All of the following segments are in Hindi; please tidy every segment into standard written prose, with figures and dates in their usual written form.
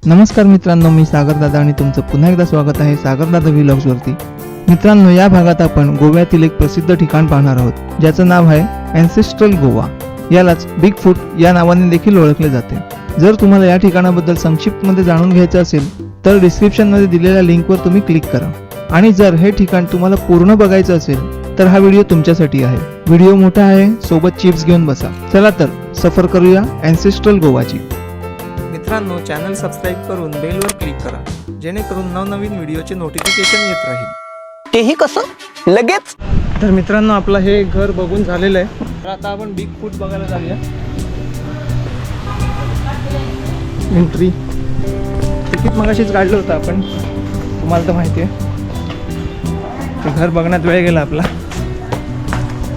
नमस्कार मित्रांनो, मी सागर दादा आणि तुमचं पुन्हा एकदा स्वागत आहे सागर दादा व्लॉग्स वरती। मित्रांनो, या भागात आपण गोव्यातील एक प्रसिद्ध ठिकाण पाहणार आहोत, ज्याचं नाव आहे एन्सेस्ट्रल गोवा। यालाच बिग फूट या नावाने देखील ओळखले जाते। जर तुम्हाला या ठिकाणाबद्दल संक्षिप्तमध्ये जाणून घ्यायचं असेल तर डिस्क्रिप्शनमध्ये दिलेल्या लिंकवर तुम्ही क्लिक करा। आणि जर हे ठिकाण तुम्हाला पूर्ण बघायचं असेल तर हा व्हिडिओ तुमच्यासाठी आहे। व्हिडिओ मोठा आहे, सोबत चिप्स घेऊन बसा। चला तर सफर करूया एन्सेस्ट्रल गोवाची। मित्रांनो, चॅनल सबस्क्राईब करून बेलवर क्लिक करा, जेणेकरून नवनवीन व्हिडिओचे नोटिफिकेशन येत राहील। तेही कसं लगेच। तर मित्रांनो, आपलं हे घर बघून झालेलं आहे। तर आता आपण बिग फूट बघायला जाऊया। एंट्री तिकीट मगाशीच काढलं होतं आपण, तुम्हाला तर माहिती आहे। ते घर बघण्यात वेळ गेला आपला।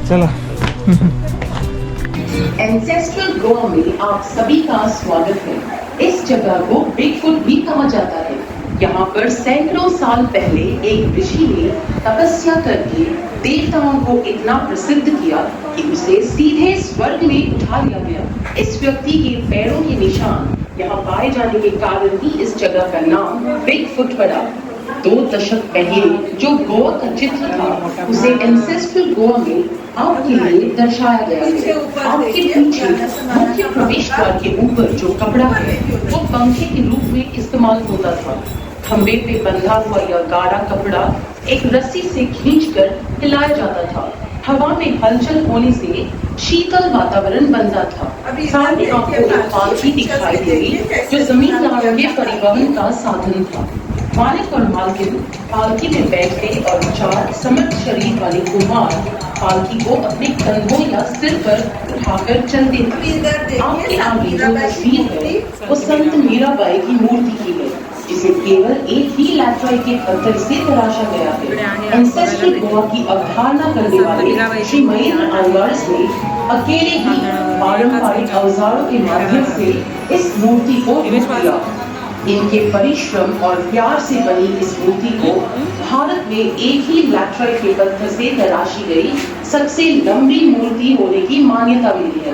चला। एंसेस्ट्रल गोवा में आप सभी का स्वागत है। इस जगह को बिग फुट भी कहा जाता है। यहाँ पर सैकड़ों साल पहले एक ऋषि ने तपस्या करके देवताओं को इतना प्रसिद्ध किया कि उसे सीधे स्वर्ग में उठा लिया गया। इस व्यक्ति के पैरों के निशान यहाँ पाए जाने के कारण ही इस जगह का नाम बिग फुट पड़ा। 2 दशक पहले जो गोवा का चित्र था उसे एंसेस्ट्रल गोवा में आपके लिए दर्शाया गया है। आपके पीछे मुख्य प्रवेश द्वार के ऊपर जो कपड़ा है वो पंखे के रूप में इस्तेमाल होता था। खंबे पे बंधा हुआ यह गाढ़ा कपड़ा एक रस्सी से खींचकर हिलाया जाता था। हवा में हलचल होने से शीतल वातावरण बनता था। सामने आपको एक पालकी दिखाई देगी जो जमींदारों के परिवहन का साधन था। मालिक और मालकिन पालकी में बैठते और 4 समर्थ शरीर वाले कुमार पालकी को अपने कंधों या सिर पर उठाकर चलते थे। आपके आगे जो तस्वीर है वो संत मीराबाई की मूर्ति की है, जिसे केवल एक ही लैटराइट के पत्थर से तराशा गया है। एंसेस्ट्रल गोवा की अवधारणा करने वाले श्री महेंद्र आंगार्स ने अकेले ही पारंपरिक औजारों के माध्यम से इस मूर्ति को रूप दिया। इनके परिश्रम और प्यार से बनी इस मूर्ति को भारत में एक ही लैटराइट के पत्थर से तराशी गई सबसे लंबी मूर्ति होने की मान्यता मिली है।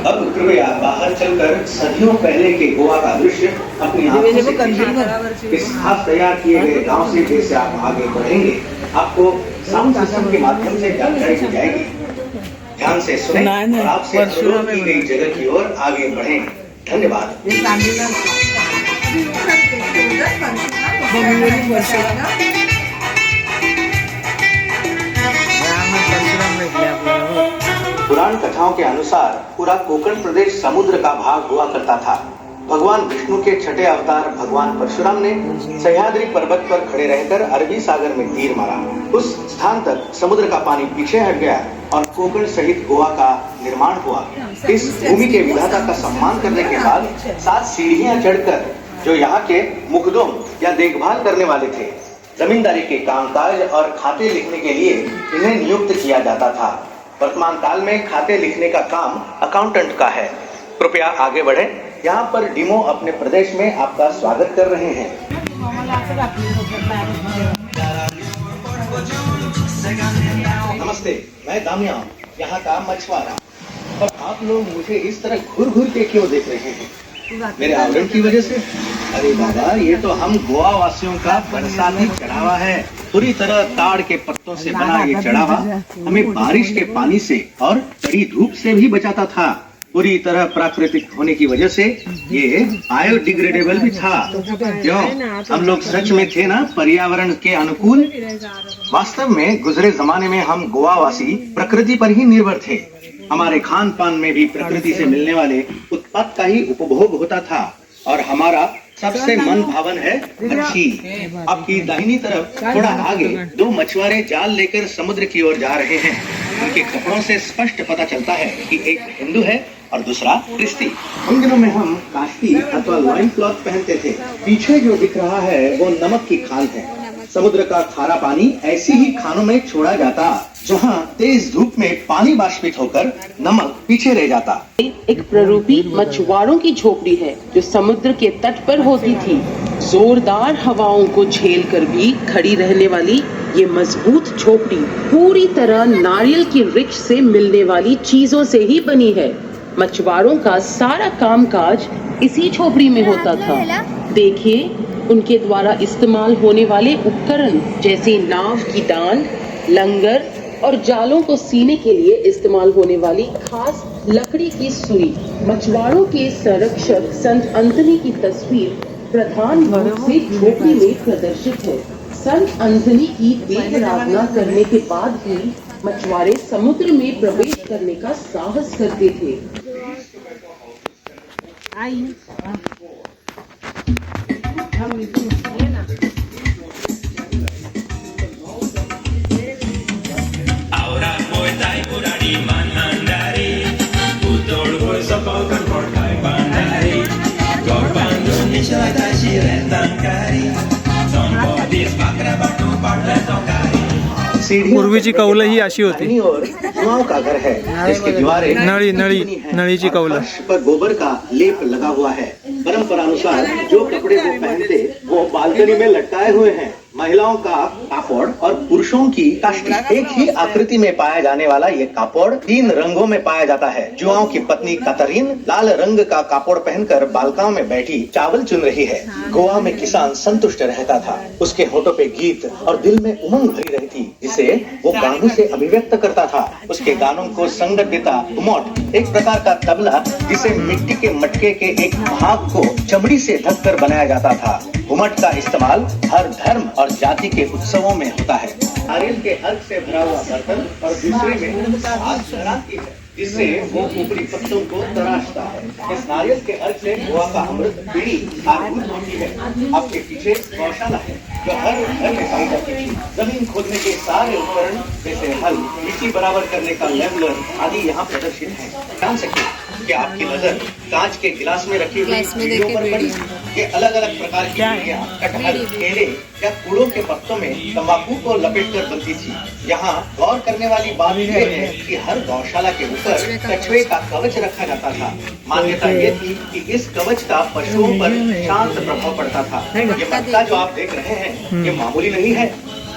अब कृपया बाहर चलकर सदियों पहले के गोवा का दृश्य अपनी आंखों से देखिए। इस खास तैयार किए गए गांव से जैसे आप आगे बढ़ेंगे, आपको साउंड सिस्टम के माध्यम से जानकारी दी जाएगी। ध्यान से सुनें और आपसे अनुरोध की गई जगह की ओर आगे बढ़ें। धन्यवाद। पुराण कथाओं के अनुसार पूरा कोकण प्रदेश समुद्र का भाग हुआ करता था। भगवान विष्णु के छठे अवतार भगवान परशुराम ने सह्याद्री पर्वत पर खड़े रहकर अरबी सागर में तीर मारा। उस स्थान तक समुद्र का पानी पीछे हट गया और कोकण सहित गोवा का निर्माण हुआ। इस भूमि के विधाता का सम्मान करने के बाद 7 सीढ़ियां चढ़कर जो यहाँ के मुखदोम या देखभाल करने वाले थे, जमींदारी के कामकाज और खाते लिखने के लिए इन्हें नियुक्त किया जाता था। वर्तमान काल में खाते लिखने का काम अकाउंटेंट का है। कृपया आगे बढ़ें। यहाँ पर डीमो अपने प्रदेश में आपका स्वागत कर रहे हैं। नमस्ते, मैं दामिया, यहाँ का मछुआरा। और आप लोग मुझे इस तरह घूर घूर के क्यों देख रहे हैं? मेरे आवरण की वजह से? अरे बाबा, ये तो हम गोवा वासियों का बरसाती चढ़ावा है। पूरी तरह ताड़ के पत्तों से बना ये चढ़ावा हमें बारिश के पानी से और कड़ी धूप से भी बचाता था। पूरी तरह प्राकृतिक होने की वजह से ये बायोडिग्रेडेबल भी था। क्यों, हम लोग सच में थे ना पर्यावरण के अनुकूल। वास्तव में गुजरे जमाने में हम गोवा वासी प्रकृति पर ही निर्भर थे। हमारे खान पान में भी प्रकृति से मिलने वाले उत्पाद का ही उपभोग होता था और हमारा सबसे मन भावन है मच्छी। आपकी दाहिनी तरफ थोड़ा आगे 2 मछुआरे जाल लेकर समुद्र की ओर जा रहे हैं। उनके कपड़ों से स्पष्ट पता चलता है कि एक हिंदू है और दूसरा क्रिस्ती। उन दिनों में हम काश्ती अथवा लॉइन क्लॉथ पहनते थे। पीछे जो दिख रहा है वो नमक की खान है। समुद्र का खारा पानी ऐसी ही खानों में छोड़ा जाता, जहाँ तेज धूप में पानी बाष्पित होकर नमक पीछे रह जाता। एक प्ररूपी मछुआरों की झोपड़ी है जो समुद्र के तट पर होती थी। जोरदार हवाओं को झेलकर भी खड़ी रहने वाली ये मजबूत झोपड़ी पूरी तरह नारियल की वृक्ष से मिलने वाली चीजों से ही बनी है। मछुआरों का सारा कामकाज इसी झोपड़ी में होता था। देखिए उनके द्वारा इस्तेमाल होने वाले उपकरण जैसे नाव की दान, लंगर और जालों को सीने के लिए इस्तेमाल होने वाली खास लकड़ी की सुई। मछुआरों के संरक्षक संत अंथनी की तस्वीर प्रधान रूप से झोपड़ी में प्रदर्शित है। संत अंथनी की देह आराधना करने के बाद ही मछुआरे समुद्र में प्रवेश करने का साहस करते थे। पूर्वीची कौलं ही अशी होती। दाहिनी ओर जुआओं का घर है, इसकी दीवारें नळीची कौलं। फर्श पर गोबर का लेप लगा हुआ है। परंपरा अनुसार जो कपड़े वो पहनते वो बालकनी में लटकाए हुए हैं। महिलाओं का कापड़ और पुरुषों की काष्टी। एक ही आकृति में पाया जाने वाला ये कापड़ 3 रंगों में पाया जाता है। जुआओं की पत्नी कातरीन लाल रंग का कापड़ पहनकर बालकाओं में बैठी चावल चुन रही है। गोवा में किसान संतुष्ट रहता था। उसके होठों पे गीत और दिल में उमंग भरी रहती, जिसे वो गानों से अभिव्यक्त करता था। उसके गानों को संगत देता घुमट, एक प्रकार का तबला जिसे मिट्टी के मटके के एक भाग को चमड़ी से ढककर बनाया जाता था। घुमट का इस्तेमाल हर धर्म और जाति के उत्सवों में होता है। नारियल के अर्क से भरा हुआ बर्तन और दूसरे में आग जलाती है, जिससे वो ऊपरी पत्तों को तराशता है। इस नारियल के अर्क से गोवा का अमृत पीढ़ी आरभूत होती है। आपके पीछे गौशाला है जो हर घर में पाई जाती है। जमीन खोदने के सारे उपकरण जैसे हल, मिट्टी बराबर करने का लेवलर आदि यहाँ प्रदर्शित है। जान सकते हैं कि आपकी नजर कांच के गिलास में रखी हुई चीजों पर पड़ी। ये अलग अलग प्रकार की चीज़ें कटहल, केले या कूड़ों के पत्तों में तंबाकू को लपेटकर बनती थी। यहाँ गौर करने वाली बात यह है कि हर गौशाला के ऊपर कछुए का कवच रखा जाता था। मान्यता ये थी कि इस कवच का पशुओं पर शांत प्रभाव पड़ता था। ये मटका जो आप देख रहे हैं ये मामूली नहीं है।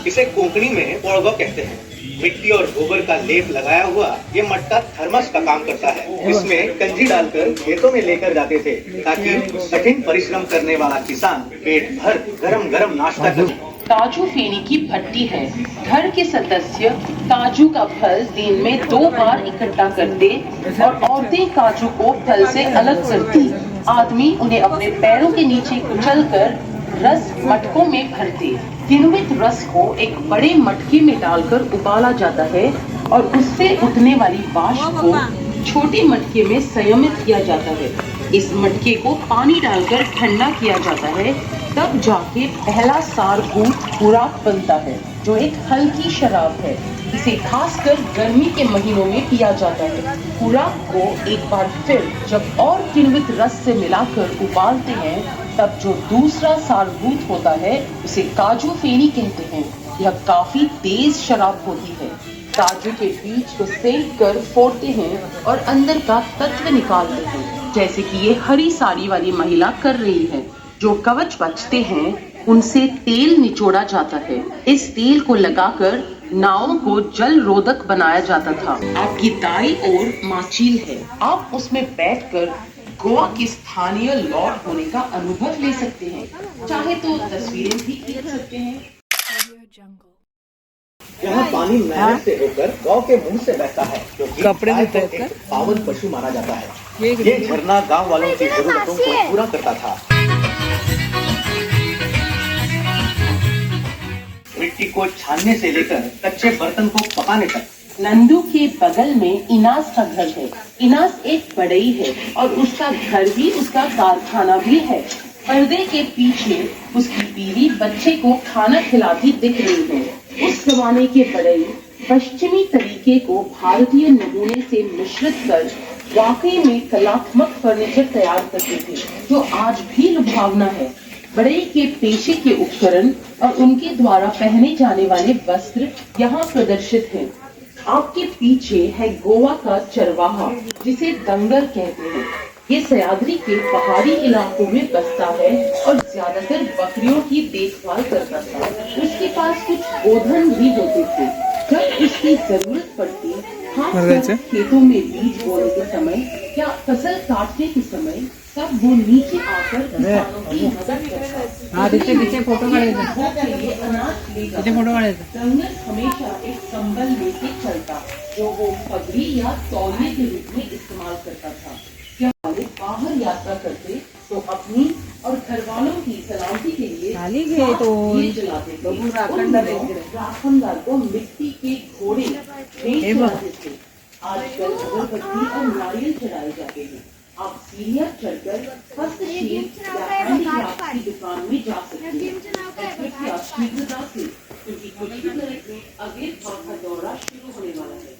इसे कोंकणी में पोड़गो कहते हैं। मिट्टी और गोबर का लेप लगाया हुआ ये मटका थर्मस का काम करता है। इसमें कंजी डालकर खेतों में लेकर जाते थे ताकि कठिन परिश्रम करने वाला किसान पेट भर गरम गरम नाश्ता कर। काजू फेनी की भट्टी है। घर के सदस्य काजू का फल दिन में 2 बार इकट्ठा करते और औरतें काजू को फल से अलग करती। आदमी उन्हें अपने पैरों के नीचे कुचलकर रस मटकों में भरते। किण्वित रस को एक बड़े मटके में डालकर उबाला जाता है और उससे उठने वाली वाष्प को छोटे मटके में संयमित किया जाता है। इस मटके को पानी डालकर ठंडा किया जाता है, तब जाके पहला सारभूत खुराक बनता है जो एक हल्की शराब है। इसे खासकर गर्मी के महीनों में पिया जाता है। खुराक को एक बार फिर जब और किण्वित रस से मिलाकर उबालते हैं तब जो दूसरा सारभूत होता है उसे काजू फेनी कहते हैं। यह काफी तेज शराब होती है। काजू के बीज को सेक कर फोड़ते हैं और अंदर का तत्व निकालते हैं, जैसे कि ये हरी साड़ी वाली महिला कर रही है। जो कवच बचते हैं उनसे तेल निचोड़ा जाता है। इस तेल को लगाकर नावों को जल रोधक बनाया जाता था। आपकी दाई ओर माचील है। आप उसमें बैठकर गोवा की स्थानीय लॉर्ड होने का अनुभव ले सकते हैं। चाहे तो तस्वीरें भी खींच सकते हैं। यहाँ पानी नहर से होकर गांव के मुंह से बहता है, क्योंकि कपड़े में गाय को एक पावन पशु माना जाता है। ये झरना गांव वालों की जरूरतों को पूरा करता था। मिट्टी को छानने से लेकर कच्चे बर्तन को पकाने तक। नंदू के बगल में इनास का घर है। इनास एक बढ़ई है और उसका घर भी उसका कारखाना भी है। पर्दे के पीछे उसकी बीवी बच्चे को खाना खिलाती दिख रही है। उस जमाने के बढ़ई पश्चिमी तरीके को भारतीय नमूने से मिश्रित कर वाकई में कलात्मक फर्नीचर तैयार करते थे, जो आज भी लुभावना है। बढ़ई के पेशे के उपकरण और उनके द्वारा पहने जाने वाले वस्त्र यहाँ प्रदर्शित हैं। आपके पीछे है गोवा का चरवाहा, जिसे दंगर कहते हैं। ये सह्याद्री के पहाड़ी इलाकों में बसता है और ज्यादातर बकरियों की देखभाल करता था। उसके पास कुछ गोधन भी होते थे। जब उसकी जरूरत पड़ती खासकर खेतों में बीज बोने के समय या फसल काटने के समय तब वो नीचे आकर किसानों की मदद करता है। हाँ पीछे फोटो लोगों के लिए अनाज लेकर जंगल हमेशा एक संबल लेके चलता जो वो पगड़ी या तौलिए के रूप में इस्तेमाल करता था। जब वाले बाहर यात्रा करते तो अपनी और घर वालों की सलामती के लिए ये जलाते थे। राखनदार को मिट्टी के घोड़े चढ़ाते थे। आजकल अगरबत्ती और नारियल चढ़ाए जाते हैं। आप सीढ़ियाँ चढ़कर हस्तशिल्प या हैंडीक्राफ्ट की दुकान में जा सकते हैं। कृपया शीघ्रता से क्योंकि कुछ ही मिनट में अगले भाग का दौरा शुरू होने वाला है।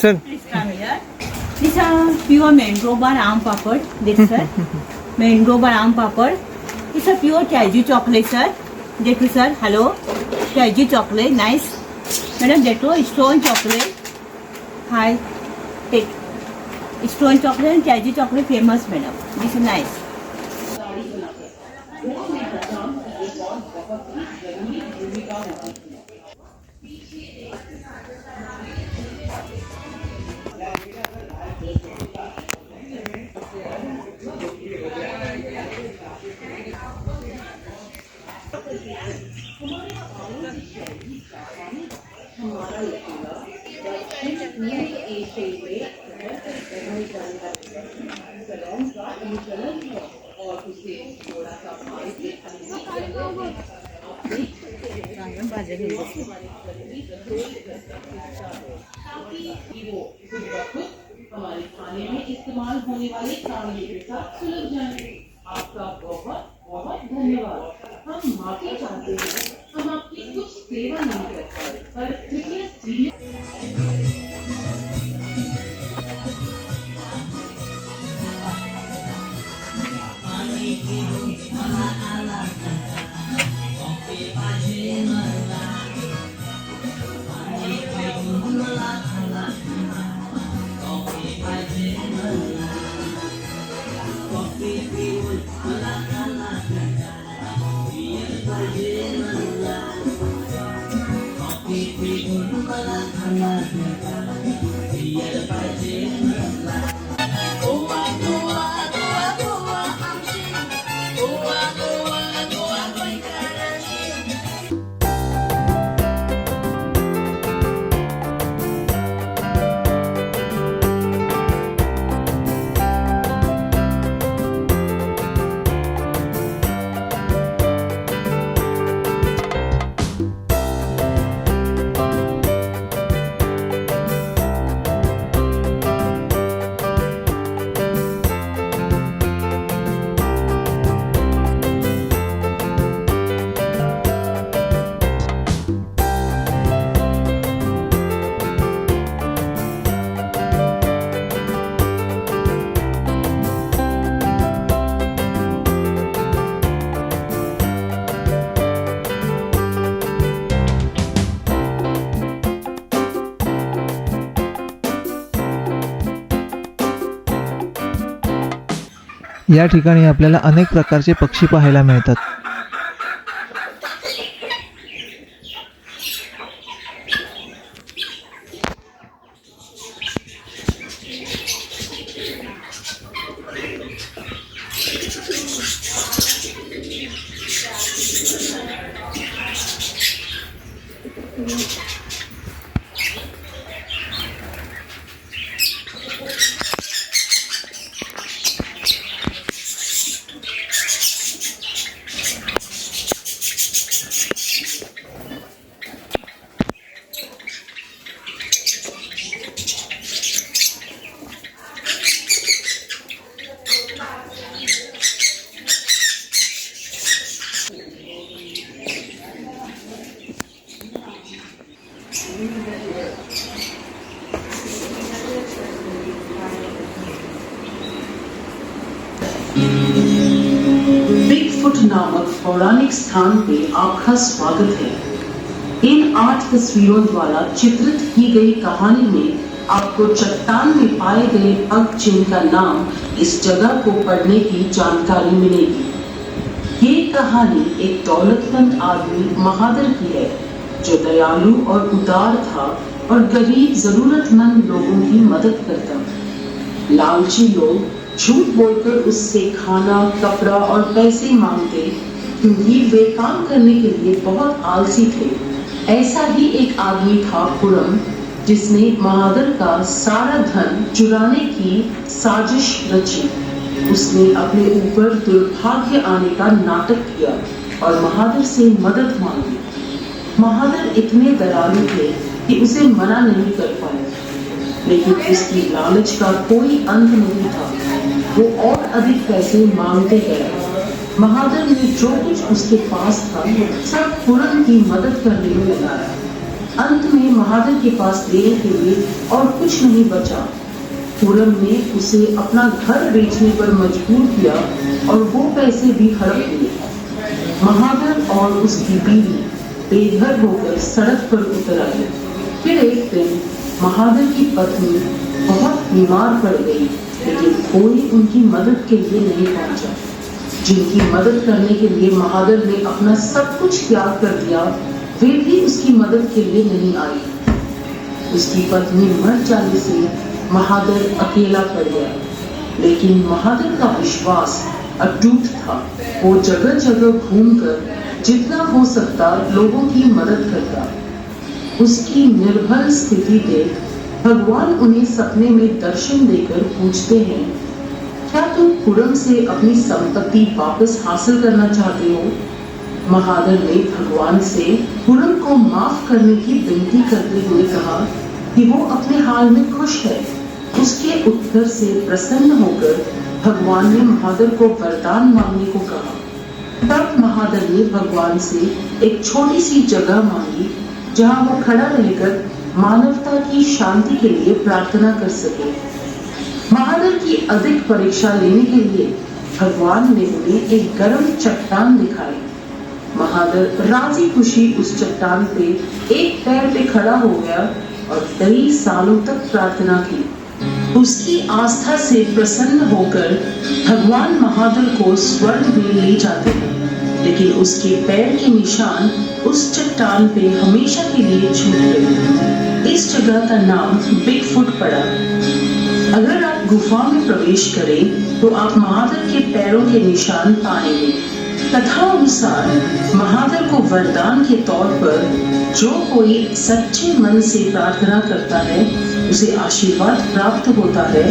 चल These are pure mango bar aam papad. This sir, mango bar aam papad. It's a pure Kaiju chocolate, sir. Dekho sir, hello. Kaiju chocolate, nice. Madam, dekho stone chocolate. Hi, take. Stone chocolate and Kaiju chocolate famous, madam. This is nice. हमारे खाने में इस्तेमाल होने वाले सामग्री के साथ सुलझ जाएंगे। आपका बहुत बहुत धन्यवाद। हम माफी चाहते हैं हम आपकी कुछ सेवा नहीं कर पाए पर कृपया सीरियस या ठिकाणी आपल्याला अनेक प्रकारचे पक्षी पाहायला मिळतात. बिगफुट नामक पौराणिक स्थान पे आपका स्वागत है। इन 8 तस्वीरों द्वारा चित्रित की गई कहानी में आपको चट्टान में पाए गए पग चिन्ह का नाम इस जगह को पढ़ने की जानकारी मिलेगी। ये कहानी एक दौलतमंद आदमी महादर की है जो दयालु और उदार था और गरीब जरूरतमंद लोगों की मदद करता। लालची लोग झूठ बोलकर उससे खाना, कपड़ा और पैसे मांगते क्योंकि वे काम करने के लिए बहुत आलसी थे। ऐसा ही एक आदमी था खुरम, जिसने महादर का सारा धन चुराने की साजिश रची। उसने अपने ऊपर दुर्भाग्य आने का नाटक किया और महादर से मदद मांगी। महादर इतने दयालु थे कि उसे मना नहीं कर पाए, लेकिन उसकी लालच का कोई अंत नहीं था। वो और अधिक पैसे मांगते गए। महादर ने जो कुछ उसके पास था सब खुरम की मदद करने में लगाया। अंत में महादर के पास देने के लिए और कुछ नहीं बचा। खुरम ने उसे अपना घर बेचने पर मजबूर किया और वो पैसे भी हड़प लिए। महादर और उसकी बीवी बेघर होकर सड़क पर उतर आई। फिर एक दिन महादर की पत्नी बहुत बीमार पड़ गई, लेकिन कोई उनकी मदद के लिए नहीं पहुंचा। जिनकी मदद करने के लिए महादर ने अपना सब कुछ त्याग कर दिया, वे भी उसकी मदद के लिए नहीं आई। उसकी पत्नी मर जाने से महादर अकेला पड़ गया, लेकिन महादर का विश्वास अटूट था। वो जगह जगह घूमकर जितना हो सकता लोगों की मदद करता। उसकी निर्बल स्थिति देख भगवान उन्हें सपने में दर्शन देकर पूछते हैं, क्या तुम खुरम से अपनी संपत्ति वापस हासिल करना चाहते हो? महादर ने भगवान से खुरम को माफ करने की विनती करते हुए कहा कि वो अपने हाल में खुश है। उसके उत्तर से प्रसन्न होकर भगवान ने महादर को वरदान मांगने को कहा। तब महादर ने भगवान से एक छोटी सी जगह मांगी जहां वो खड़ा रहकर मानवता की शांति के लिए प्रार्थना कर सके। महादर की अधिक परीक्षा लेने के लिए भगवान ने उन्हें एक गर्म चट्टान दिखाई। महादर राजी खुशी उस चट्टान पे एक पैर पे खड़ा हो गया और कई सालों तक प्रार्थना की। उसकी आस्था से प्रसन्न होकर भगवान महादर को स्वर्ग में ले जाते हैं, लेकिन उसके पैर के निशान उस चट्टान पे हमेशा के लिए छूट गए। इस जगह का नाम बिग फुट पड़ा। अगर आप गुफा में प्रवेश करें तो आप महादर के पैरों के निशान पाएंगे। कथा अनुसार महादर को वरदान के तौर पर जो कोई सच्चे मन से प्रार्थना करता है उसे आशीर्वाद प्राप्त होता है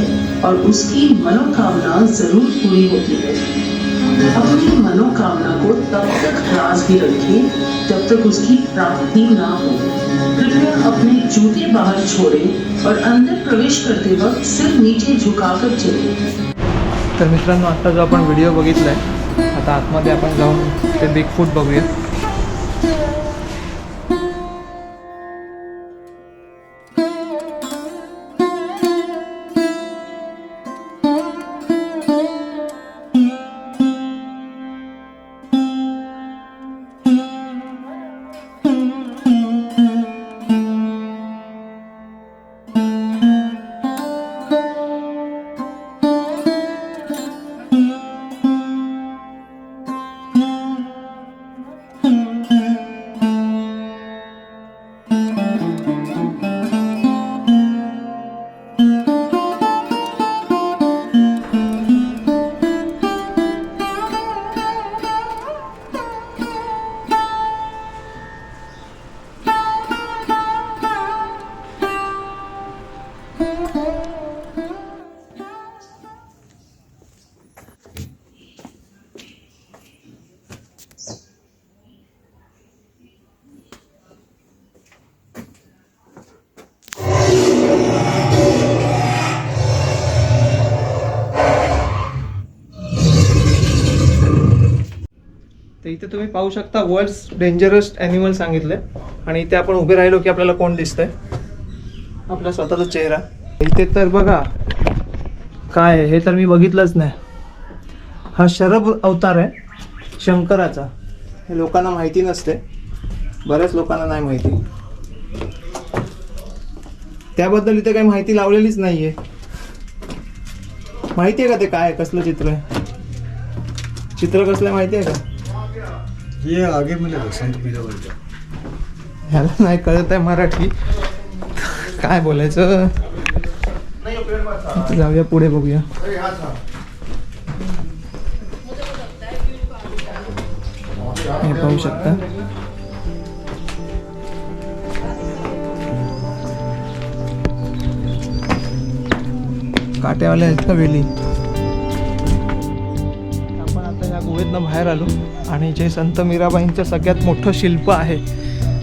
और उसकी मनोकामना जरूर पूरी होती है। अपनी मनोकामना को तब तक राज भी रखें जब तक उसकी प्राप्ति ना हो। कृपया अपने जूते बाहर छोड़ें और अंदर प्रवेश करते वक्त सिर नीचे झुकाकर चलें। तर मित्रांनो, आता जो आपण व्हिडिओ बघितलाय, आता आतमध्ये आपण जाऊन ते बिग फूट बघूया. तर इथे तुम्ही पाहू शकता वर्ल्ड्स डेंजरस ॲनिमल सांगितले आणि इथे आपण उभे राहिलो की आपल्याला कोण दिसतंय, आपला स्वतःचा चेहरा. इथे तर बघा काय आहे, हे तर मी बघितलंच नाही. हा शरभ अवतार आहे शंकराचा. हे लोकांना माहिती नसते, बऱ्याच लोकांना नाही माहिती. त्याबद्दल इथे काही माहिती लावलेलीच नाहीये. माहिती आहे का ते काय कसलं चित्र आहे? चित्र कसलं माहिती आहे का? ये आगे मिलेगा संत पीरावरच्या. ह्याला नाही कळत आहे मराठी, काय बोलायचं. आता जाऊया पुढे बघूया. हे पाहू शकता. काट्यावाल्या आहेत का वेली. आपण आता या गुहेतनं बाहेर आलो आणि जे संत मीराबाईंचं सगळ्यात मोठं शिल्प आहे,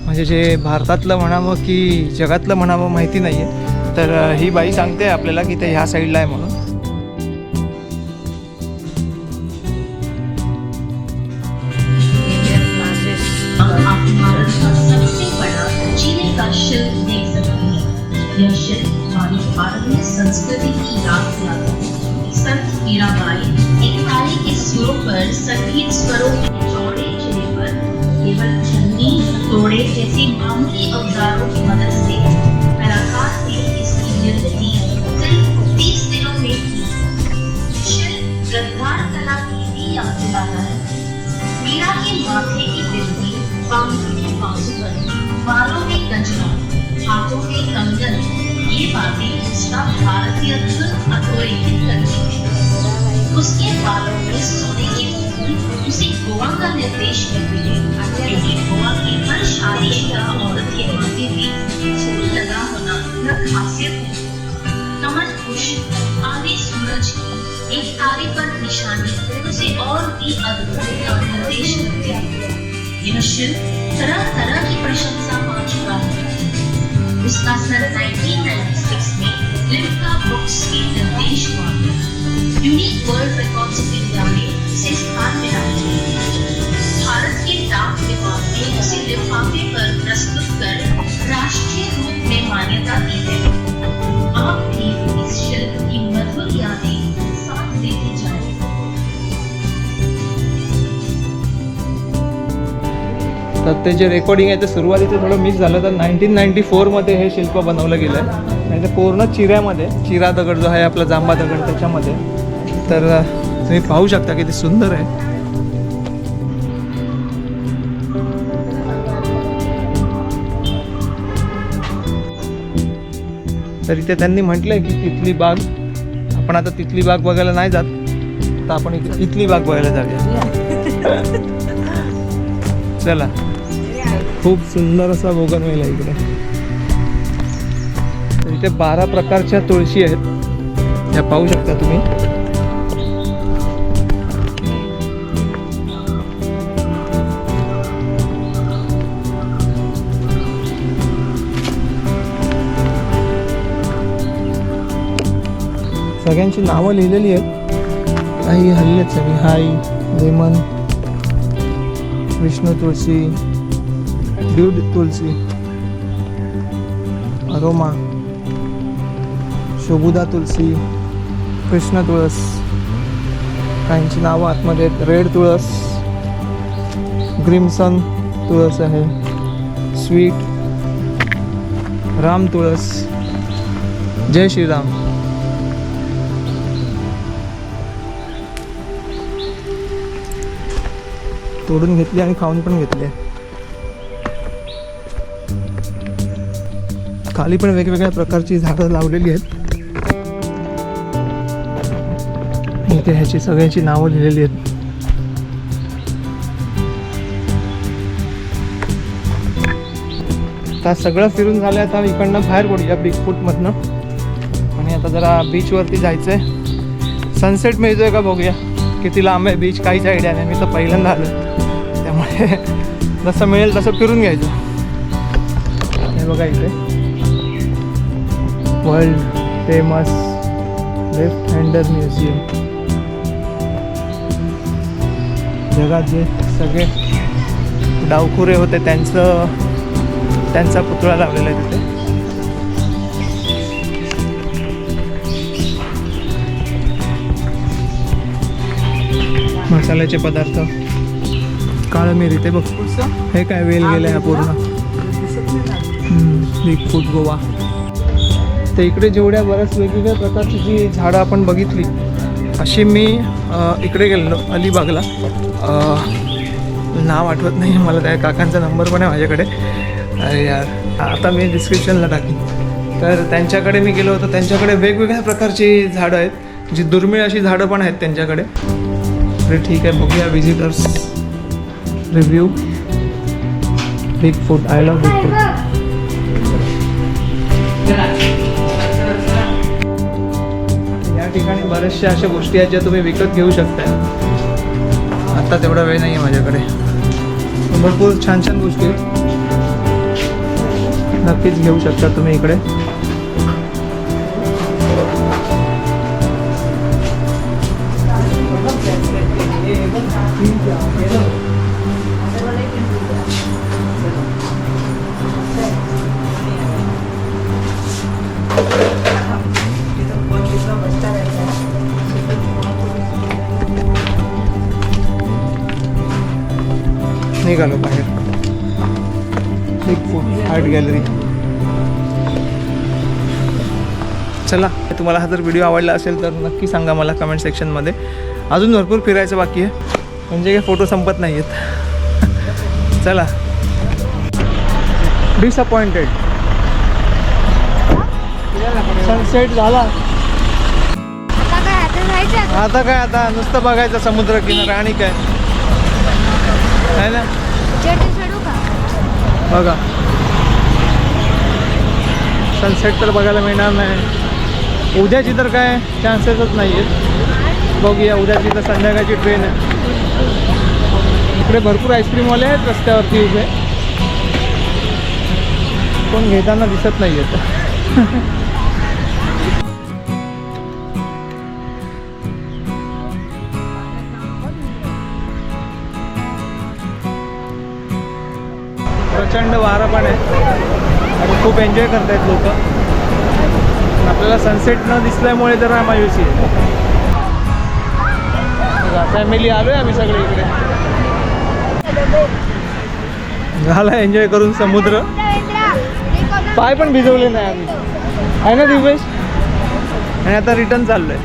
म्हणजे जे भारतातलं म्हणावं की जगातलं म्हणावं माहिती नाही आहे, तर ही बाई सांगते आपल्याला की ते ह्या साईडला आहे म्हणून. आप भारत का सबसे बड़ा चीनी का शिल्प देख सकते हैं। यह शिल्प हमारी भारतीय संस्कृति की याद दिलाता है। संत मीराबाई एक ताली के सुरों पर संगीत स्वरों के चौड़े चिरे पर केवल छन्नी तोड़े जैसी मामूली औजारों की मदद से कलाकार ने इसकी निर्मिती सिर्फ 30 दिनों में की। शिल्प गंधार कला की भी याद दिलाता है। मीरा के माथे की बिंदी, बांसुरी के बांसुरी, बालों में गजरा, हाथों में कंगन, ये बातें उसका भारतीयत्व अधोरेखित करती हैं। उसके बालों में सोने की फूल उसे गोवा का निर्देश करते हैं, क्योंकि गोवा की हर शादीशुदा औरत के माथे में फूल लगा होना यह खासियत है। कमल पुष्प आदि सूरज की एक तारे पर निशानी उसे और भी अद्भुत का निर्देश करते हैं। यह शिल्प तरह तरह की प्रशंसा पा चुका है। उसका सन 1996 में लिम्का बुक्स के निर्देश हुआ। Unique world records of India में उसे स्थान मिला है। भारत के डाक विभाग ने उसे लिफाफे पर प्रस्तुत कर राष्ट्रीय रूप में मान्यता दी है। आप भी इस शिल्प की मधुर यादें साथ लेते जाएं। तर ते जे रेकॉर्डिंग आहे ते सुरुवातीचं थोडं मिस झालं. तर 1994 मध्ये हे शिल्प बनवलं गेलं आहे आणि ते पूर्ण चिऱ्यामध्ये, चिरा दगड जो आहे आपला जांबा दगड त्याच्यामध्ये. तर तुम्ही पाहू शकता किती सुंदर आहे. तर इथे त्यांनी म्हटलंय की तिथली बाग, आपण आता तिथली बाग बघायला नाही जात, तर आपण इथे तिथली बाग बघायला जाऊया. चला. खूप सुंदर असा बोगनवेल आहे इकडे. तर इथे 12 प्रकारच्या तुळशी आहेत, त्या पाहू शकता तुम्ही. सगळ्यांची नावं लिहिलेली आहेत, काही हल्लेत सगळी. हाय, लेमन, विष्णू तुळशी, ड्यूड तुलसी, अरोमा, शोभुदा तुलसी, कृष्ण तुळस. काहींची नावं आतमध्ये आहेत. रेड तुळस, ग्रिमसन तुळस आहे, स्वीट, राम तुळस, जय श्रीराम. तोडून घेतली आणि खाऊन पण घेतले. खाली पण वेगवेगळ्या प्रकारची झाडं लावलेली आहेत. इथे ह्याची सगळ्यांची नावं लिहिलेली आहेत. आता सगळं फिरून झालं. आता इकडनं बाहेर पडूया बिग फूटमधनं आणि आता जरा बीचवरती जायचं आहे. सनसेट मिळतोय का बघूया. किती लांब आहे बीच काहीच आयडिया नाही. मी तर पहिल्यांदा आलो, त्यामुळे जसं मिळेल तसं फिरून घ्यायचं. हे बघा इथे वर्ल्ड फेमस लेफ्ट हँडर म्युझियम. जगात जे सगळे डावखुरे होते त्यांचा पुतळा लावलेला आहे तिथे. मसाल्याचे पदार्थ, काळं मिरी, ते बघ. हे काय वेल गेलं आहे पूर्ण. Big foot Goa. तर इकडे जेवढ्या बऱ्याच वेगवेगळ्या प्रकारची जी झाडं आपण बघितली, अशी मी इकडे गेलेलो अलिबागला. नाव आठवत नाही मला, त्या काकांचा नंबर पण आहे माझ्याकडे. अरे यार, आता मी डिस्क्रिप्शनला टाकीन. तर त्यांच्याकडे मी गेलो होतो. त्यांच्याकडे वेगवेगळ्या प्रकारची झाडं आहेत, जी दुर्मिळ अशी झाडं पण आहेत त्यांच्याकडे. अरे ठीक आहे, बघूया visitors review. Big food, I love big food. या ठिकाणी बऱ्याचशा अशा गोष्टी आहेत ज्या तुम्ही विकत घेऊ शकता. आता तेवढा वेळ नाही आहे माझ्याकडे. भरपूर छान छान गोष्टी आहेत, नक्कीच घेऊ शकता तुम्ही इकडे. निघालो बाहेर. Big food art gallery. चला, तुम्हाला हा जर व्हिडिओ आवडला असेल तर नक्की सांगा मला कमेंट सेक्शनमध्ये. अजून भरपूर फिरायचं बाकी आहे, म्हणजे काही फोटो संपत नाही आहेत. चला. डिसअपॉइंटेड. सनसेट झाला. आता काय, आता नुसतं बघायचं समुद्र किनारा आणि काय आहे ना. बघा, सनसेट तर बघायला मिळणार नाही. उद्याची तर काय चान्सेसच नाही आहेत. बघूया, उद्याची तर संध्याकाळची ट्रेन आहे. इकडे भरपूर आईस्क्रीमवाले आहेत रस्त्यावरती उभे, कोण घेताना दिसत नाही आहेत. प्रचंड वारं पण आहे आणि खूप एन्जॉय करतायत लोक. आपल्याला सनसेट न दिसल्यामुळे जरा मायूसी आहे. फॅमिली आलोय आम्ही सगळे इकडे. झाला एन्जॉय करून समुद्र. पाय पण भिजवले नाही आम्ही, आहे ना दिवेश. आणि आता रिटर्न चाललोय.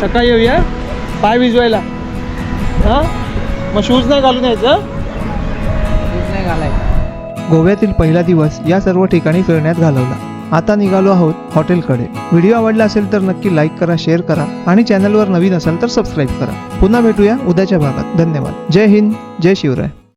सकाळी येऊया पाय भिजवायला. हां, मग शूज नाही घालून यायचं. गोव्यातील पहिला दिवस या सर्व ठिकाणी फिरण्यात घालवला. आता निघालो आहोत हॉटेलकडे. व्हिडिओ आवडला असेल तर नक्की लाईक करा, शेअर करा आणि चॅनलवर नवीन असाल तर सबस्क्राईब करा. पुन्हा भेटूया उद्याच्या भागात. धन्यवाद. जय हिंद, जय शिवराय.